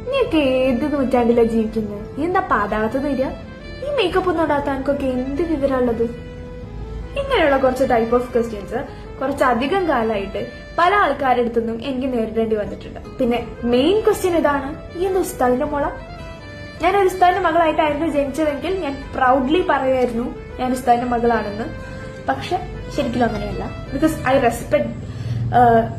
നീയൊക്കെ ഏത് നൂറ്റാണ്ടിലാ ജീവിക്കുന്നത്? നീ എന്താ പാതാളത്ത് വരിക? ഈ മേക്കപ്പ് ഒന്നും ഇടാത്ത എനിക്കൊക്കെ എന്ത് വിവരമുള്ളത്? ഇങ്ങനെയുള്ള കുറച്ച് ടൈപ്പ് ഓഫ് ക്വസ്റ്റ്യൻസ് കുറച്ചധികം കാലമായിട്ട് പല ആൾക്കാരുടെ അടുത്തുനിന്നും എനിക്ക് നേരിടേണ്ടി വന്നിട്ടുണ്ട്. പിന്നെ മെയിൻ ക്വസ്റ്റ്യൻ ഇതാണ്, ഈ എന്താ ഉസ്താദിന്റെ മോള? ഞാൻ ഒരു ഉസ്താദിന്റെ മകളായിട്ടായിരുന്നു ജനിച്ചതെങ്കിൽ ഞാൻ പ്രൗഡ്ലി പറയായിരുന്നു ഞാൻ ഉസ്താദിന്റെ മകളാണെന്ന്. പക്ഷെ ശരിക്കും അങ്ങനെയല്ല. Because I respect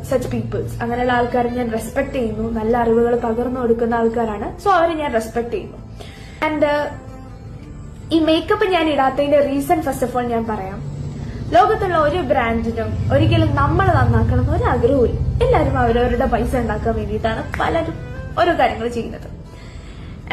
such peoples. അങ്ങനെയുള്ള ആൾക്കാരെ ഞാൻ റെസ്പെക്ട് ചെയ്യുന്നു. നല്ല അറിവുകൾ പകർന്നു കൊടുക്കുന്ന ആൾക്കാരാണ്. സോ അവരെ ഞാൻ റെസ്പെക്ട് ചെയ്യുന്നു. ആൻഡ് ഈ മേക്കപ്പ് ഞാൻ ഇടാത്തതിന്റെ റീസൺ ഫസ്റ്റ് ഓഫ് ഓൾ ഞാൻ പറയാം. ലോകത്തുള്ള ഒരു ബ്രാൻഡിനും ഒരിക്കലും നമ്മൾ നന്നാക്കണം എന്ന് ഒരാഗ്രഹവും. എല്ലാവരും അവരവരുടെ പൈസ ഉണ്ടാക്കാൻ വേണ്ടിയിട്ടാണ് പലരും ഓരോ കാര്യങ്ങൾ ചെയ്യുന്നത്.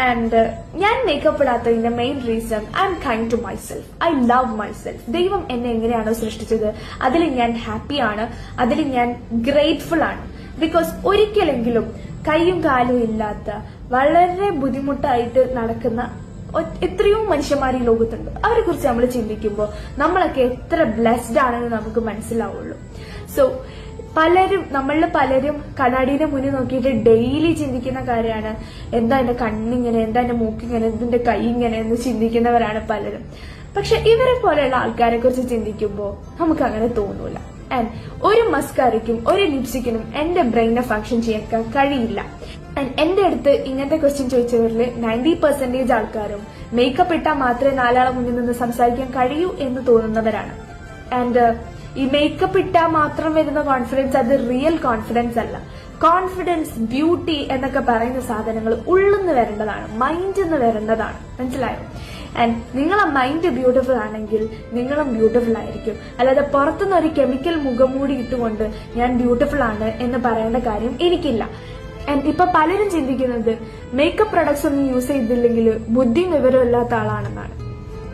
ആൻഡ് ഞാൻ മേക്കപ്പ് ഇടാത്തതിന്റെ main reason I'm kind to myself. I love myself. ദൈവം എന്നെ എങ്ങനെയാണോ സൃഷ്ടിച്ചത് അതിൽ ഞാൻ ഹാപ്പിയാണ്, അതിൽ ഞാൻ ഗ്രേറ്റ്ഫുൾ ആണ്. ബിക്കോസ് ഒരിക്കലെങ്കിലും കൈയും കാലും ഇല്ലാത്ത വളരെ ബുദ്ധിമുട്ടായിട്ട് നടക്കുന്ന എത്രയോ മനുഷ്യന്മാർ ഈ ലോകത്തുണ്ട്. അവരെ കുറിച്ച് നമ്മൾ ചിന്തിക്കുമ്പോൾ നമ്മളൊക്കെ എത്ര ബ്ലെസ്ഡ് ആണെന്ന് നമുക്ക് മനസ്സിലാവുള്ളൂ. സോ നമ്മളിൽ പലരും കണ്ണാടിയുടെ മുന്നിൽ നോക്കിയിട്ട് ഡെയിലി ചിന്തിക്കുന്ന കാര്യമാണ്, എന്താ എന്റെ കണ്ണിങ്ങനെ, എന്താ എന്റെ മൂക്കിങ്ങനെ, എന്തിന്റെ കൈ ഇങ്ങനെ എന്ന് ചിന്തിക്കുന്നവരാണ് പലരും. പക്ഷെ ഇവരെ പോലെയുള്ള ആൾക്കാരെ കുറിച്ച് ചിന്തിക്കുമ്പോൾ നമുക്ക് അങ്ങനെ തോന്നൂല. ആൻഡ് ഒരു മസ്കാരയ്ക്കും ഒരു ലിപ്സ്റ്റിക്കിനും എന്റെ ബ്രെയിനെ ഫങ്ഷൻ ചെയ്യാൻ കഴിയില്ല. ആൻഡ് എന്റെ അടുത്ത് ഇങ്ങനത്തെ ക്വസ്റ്റ്യൻ ചോദിച്ചവരിൽ 90% ആൾക്കാരും മേക്കപ്പ് ഇട്ടാൽ മാത്രമേ നാലാളെ മുന്നിൽ നിന്ന് സംസാരിക്കാൻ കഴിയൂ എന്ന് തോന്നുന്നവരാണ്. ആൻഡ് ഈ മേക്കപ്പ് ഇട്ടാൽ മാത്രം വരുന്ന കോൺഫിഡൻസ് അത് റിയൽ കോൺഫിഡൻസ് അല്ല. കോൺഫിഡൻസ്, ബ്യൂട്ടി എന്നൊക്കെ പറയുന്ന സാധനങ്ങൾ ഉള്ളിന്ന് വരേണ്ടതാണ്, മൈൻഡിൽ നിന്ന് വരേണ്ടതാണ്. മനസ്സിലായോ? ആൻഡ് നിങ്ങളെ മൈൻഡ് ബ്യൂട്ടിഫുൾ ആണെങ്കിൽ നിങ്ങളും ബ്യൂട്ടിഫുൾ ആയിരിക്കും. അല്ലാതെ പുറത്തുനിന്ന് ഒരു കെമിക്കൽ മുഖംമൂടി ഇട്ടുകൊണ്ട് ഞാൻ ബ്യൂട്ടിഫുൾ ആണ് എന്ന് പറയേണ്ട കാര്യം എനിക്കില്ല. ആൻഡ് ഇപ്പൊ പലരും ചിന്തിക്കുന്നത് മേക്കപ്പ് പ്രൊഡക്ട്സ് ഒന്നും യൂസ് ചെയ്തില്ലെങ്കിൽ ബുദ്ധിയും വിവരവും ഇല്ലാത്ത ആളാണെന്നാണ്.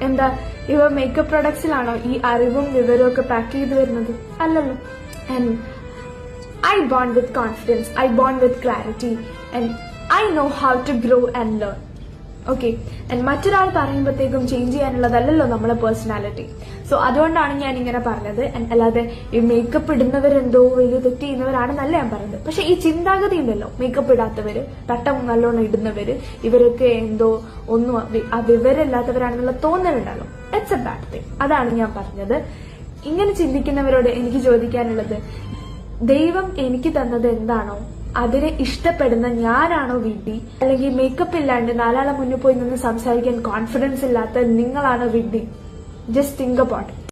എന്താ, ഇവ മേക്കപ്പ് പ്രൊഡക്ട്സിലാണോ ഈ അറിവും വിവരവും ഒക്കെ പാക്ക് ചെയ്ത് വരുന്നത്? അല്ലല്ലോ. And I bond with confidence, I bond with clarity, and I know how to grow and learn. Okay. And മറ്റൊരാൾ പറയുമ്പോഴത്തേക്കും ചേഞ്ച് ചെയ്യാനുള്ളതല്ലല്ലോ നമ്മളെ പേഴ്സണാലിറ്റി. സോ അതുകൊണ്ടാണ് ഞാൻ ഇങ്ങനെ പറഞ്ഞത്. അല്ലാതെ ഈ മേക്കപ്പ് ഇടുന്നവരെന്തോ വലിയ തെറ്റ് ചെയ്യുന്നവരാണെന്നല്ല ഞാൻ പറഞ്ഞത്. പക്ഷെ ഈ ചിന്താഗതി ഉണ്ടല്ലോ, മേക്കപ്പ് ഇടാത്തവര്, തട്ടം നല്ലോണം ഇടുന്നവര്, ഇവരൊക്കെ എന്തോ ഒന്നും ആ വിവരമില്ലാത്തവരാണെന്നുള്ള തോന്നലുണ്ടല്ലോ. It's a bad thing. അതാണ് ഞാൻ പറഞ്ഞത്. ഇങ്ങനെ ചിന്തിക്കുന്നവരോട് എനിക്ക് ചോദിക്കാനുള്ളത്, ദൈവം എനിക്ക് തന്നത് എന്താണോ അതിനെ ഇഷ്ടപ്പെടുന്ന ഞാനാണോ വിഡ്ഢി? അല്ലെങ്കിൽ മേക്കപ്പ് ഇല്ലാണ്ട് നാലാളെ മുന്നിൽ പോയി നിന്ന് സംസാരിക്കാൻ കോൺഫിഡൻസ് ഇല്ലാത്ത നിങ്ങളാണോ വിഡ്ഢി? Just think about it.